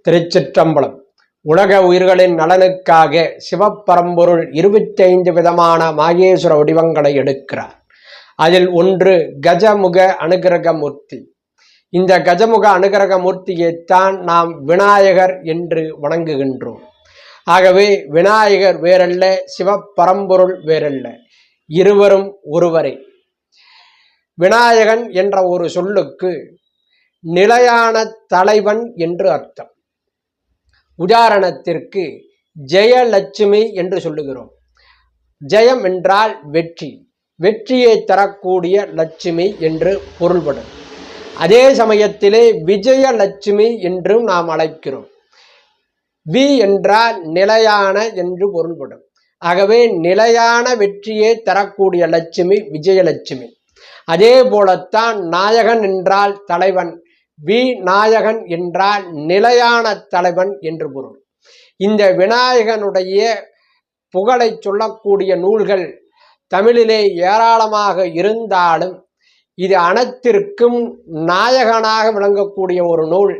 திருச்சிற்றம்பலம். உலக உயிர்களின் நலனுக்காக சிவப்பரம்பொருள் 25 விதமான மாகேஸ்வர வடிவங்களை எடுக்கிறார். அதில் ஒன்று கஜமுக அனுகிரகமூர்த்தி. இந்த கஜமுக அனுகிரகமூர்த்தியைத்தான் நாம் விநாயகர் என்று வணங்குகின்றோம். ஆகவே விநாயகர் வேறல்ல, சிவப்பரம்பொருள் வேறல்ல, இருவரும் ஒருவரே. விநாயகன் என்ற ஒரு சொல்லுக்கு நிலையான தலைவன் என்று அர்த்தம். உதாரணத்திற்கு ஜெயலட்சுமி என்று சொல்லுகிறோம். ஜெயம் என்றால் வெற்றி, வெற்றியை தரக்கூடிய லட்சுமி என்று பொருள்படும். அதே சமயத்திலே விஜயலட்சுமி என்றும் நாம் அழைக்கிறோம். வி என்றால் நிலையான என்று பொருள்படும். ஆகவே நிலையான வெற்றியை தரக்கூடிய லட்சுமி விஜயலட்சுமி. அதே போலத்தான் நாயகன் என்றால் தலைவன், வி நாயகன் என்றால் நிலையான தலைவன் என்று பொருள். இந்த விநாயகனுடைய புகழை சொல்லக்கூடிய நூல்கள் தமிழிலே ஏராளமாக இருந்தாலும் இது அனைத்திற்கும் நாயகனாக விளங்கக்கூடிய ஒரு நூல்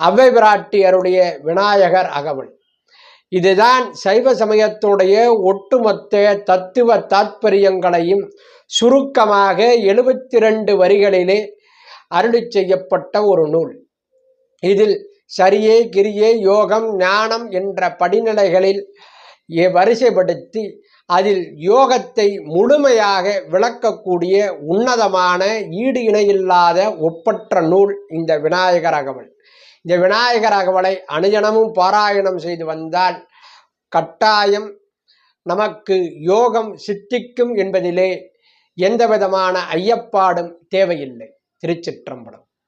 அவ்வை பிராட்டியருடைய விநாயகர் அகவல். இதுதான் சைவ சமயத்துடைய ஒட்டுமொத்த தத்துவ தாத்பரியங்களையும் சுருக்கமாக 72 வரிகளிலே அருளி செய்யப்பட்ட ஒரு நூல். இதில் சரியே, கிரியே, யோகம், ஞானம் என்ற படிநிலைகளில் வரிசைப்படுத்தி அதில் யோகத்தை முழுமையாக விளக்கக்கூடிய உன்னதமான ஈடு இணையில்லாத ஒப்பற்ற நூல் இந்த விநாயகர் அகவல். இந்த விநாயகர் அகவலை அனுதினமும் பாராயணம் செய்து வந்தால் கட்டாயம் நமக்கு யோகம் சித்திக்கும் என்பதிலே எந்த விதமான ஐயப்பாடும் தேவையில்லை. திருச்சிற்றம்பலம்.